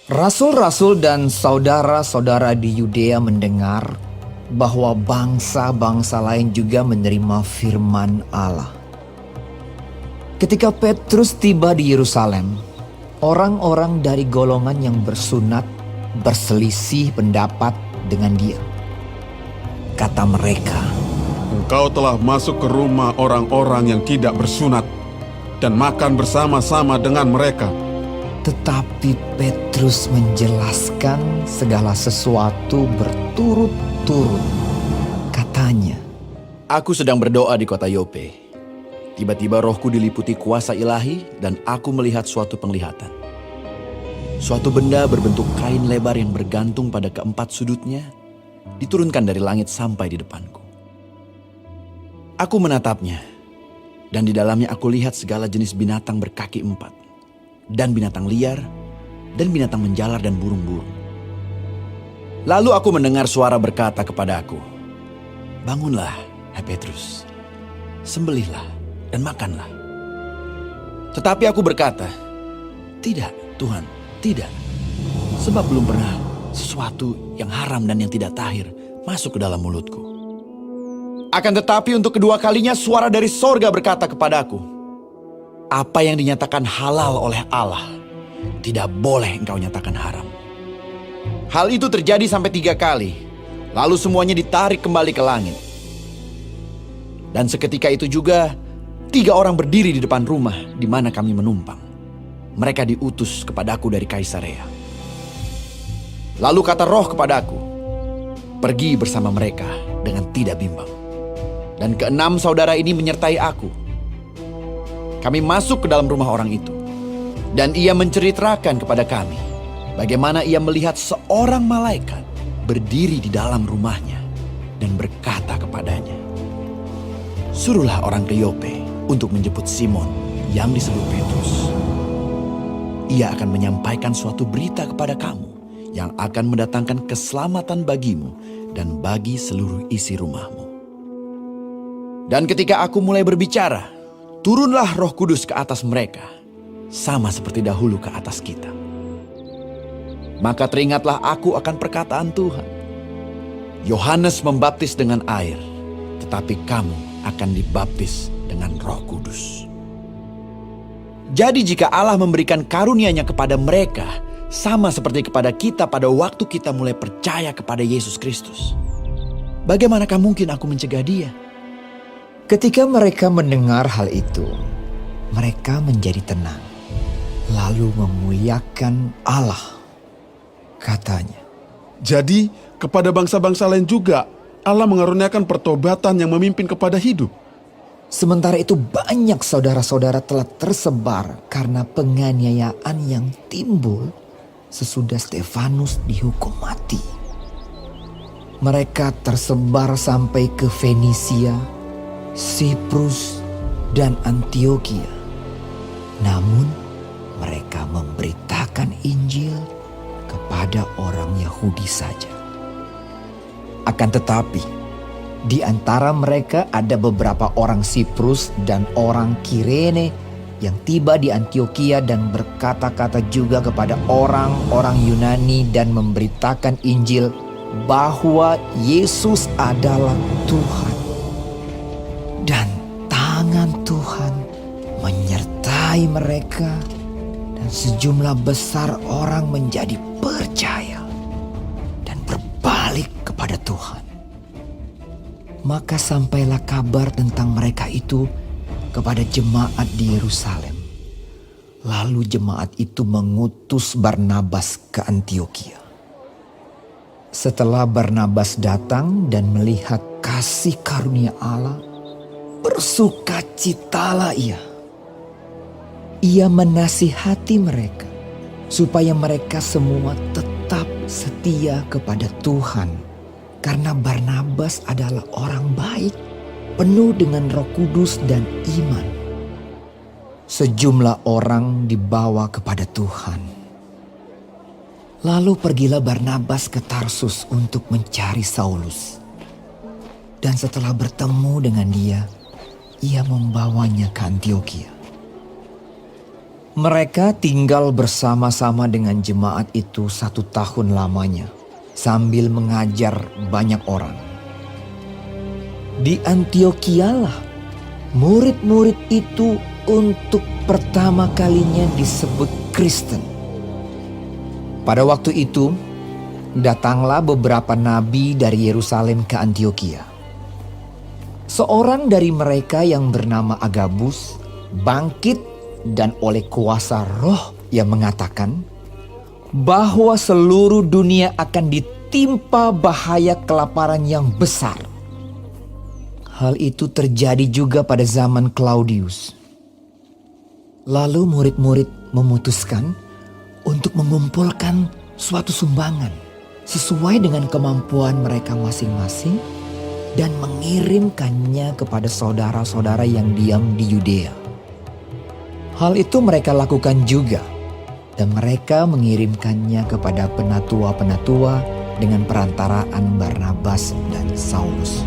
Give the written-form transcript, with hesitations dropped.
Rasul-rasul dan saudara-saudara di Yudea mendengar bahwa bangsa-bangsa lain juga menerima firman Allah. Ketika Petrus tiba di Yerusalem, orang-orang dari golongan yang bersunat berselisih pendapat dengan dia. Kata mereka, Engkau telah masuk ke rumah orang-orang yang tidak bersunat dan makan bersama-sama dengan mereka. tetapi Petrus menjelaskan segala sesuatu berturut-turut. Katanya, Aku sedang berdoa di kota Yope. Tiba-tiba rohku diliputi kuasa ilahi dan aku melihat suatu penglihatan. Suatu benda berbentuk kain lebar yang bergantung pada keempat sudutnya diturunkan dari langit sampai di depanku. Aku menatapnya dan di dalamnya aku lihat segala jenis binatang berkaki empat dan binatang liar dan binatang menjalar dan burung-burung. Lalu aku mendengar suara berkata kepada aku, Bangunlah, hai Petrus, sembelihlah dan makanlah. Tetapi aku berkata, Tidak, Tuhan, tidak. Sebab belum pernah sesuatu yang haram dan yang tidak tahir masuk ke dalam mulutku. Akan tetapi untuk kedua kalinya suara dari sorga berkata kepadaku, apa yang dinyatakan halal oleh Allah, tidak boleh engkau nyatakan haram. Hal itu terjadi sampai 3 kali, lalu semuanya ditarik kembali ke langit. Dan seketika itu juga 3 orang berdiri di depan rumah di mana kami menumpang. Mereka diutus kepadaku dari Kaisarea. Lalu kata Roh kepadaku, pergi bersama mereka dengan tidak bimbang. Dan ke-6 saudara ini menyertai aku. Kami masuk ke dalam rumah orang itu. Dan ia menceritakan kepada kami bagaimana ia melihat seorang malaikat berdiri di dalam rumahnya dan berkata kepadanya, Suruhlah orang ke Yope untuk menjemput Simon yang disebut Petrus. Ia akan menyampaikan suatu berita kepada kamu yang akan mendatangkan keselamatan bagimu dan bagi seluruh isi rumahmu. Dan ketika aku mulai berbicara, turunlah Roh Kudus ke atas mereka, sama seperti dahulu ke atas kita. Maka teringatlah aku akan perkataan Tuhan. Yohanes membaptis dengan air, tetapi kamu akan dibaptis dengan Roh Kudus. Jadi jika Allah memberikan karunia-Nya kepada mereka, sama seperti kepada kita pada waktu kita mulai percaya kepada Yesus Kristus, bagaimanakah mungkin aku mencegah dia? ketika mereka mendengar hal itu, mereka menjadi tenang, lalu memuliakan Allah. Katanya, Jadi kepada bangsa-bangsa lain juga Allah mengaruniakan pertobatan yang memimpin kepada hidup. sementara itu banyak saudara-saudara telah tersebar karena penganiayaan yang timbul sesudah Stefanus dihukum mati. Mereka tersebar sampai ke Fenisia, Siprus, dan Antioquia. Namun mereka memberitakan Injil kepada orang Yahudi saja. Akan tetapi, di antara mereka ada beberapa orang Siprus dan orang Kirene yang tiba di Antioquia dan berkata-kata juga kepada orang-orang Yunani dan memberitakan Injil bahwa Yesus adalah Tuhan. Dan tangan Tuhan menyertai mereka dan sejumlah besar orang menjadi percaya dan berbalik kepada Tuhan. Maka sampailah kabar tentang mereka itu kepada jemaat di Yerusalem. Lalu jemaat itu mengutus Barnabas ke Antioquia. Setelah Barnabas datang dan melihat kasih karunia Allah, bersukacitalah ia. Ia menasihati mereka supaya mereka semua tetap setia kepada Tuhan. Karena Barnabas adalah orang baik, penuh dengan Roh Kudus dan iman. Sejumlah orang dibawa kepada Tuhan. Lalu pergilah Barnabas ke Tarsus untuk mencari Saulus. Dan setelah bertemu dengan dia, ia membawanya ke Antioquia. Mereka tinggal bersama-sama dengan jemaat itu 1 tahun lamanya, sambil mengajar banyak orang. Di Antiokialah, murid-murid itu untuk pertama kalinya disebut Kristen. Pada waktu itu, datanglah beberapa nabi dari Yerusalem ke Antiokia. Seorang dari mereka yang bernama Agabus bangkit dan oleh kuasa Roh yang mengatakan bahwa seluruh dunia akan ditimpa bahaya kelaparan yang besar. Hal itu terjadi juga pada zaman Claudius. Lalu murid-murid memutuskan untuk mengumpulkan suatu sumbangan sesuai dengan kemampuan mereka masing-masing dan mengirimkannya kepada saudara-saudara yang diam di Yudea. Hal itu mereka lakukan juga, dan mereka mengirimkannya kepada penatua-penatua dengan perantaraan Barnabas dan Saulus.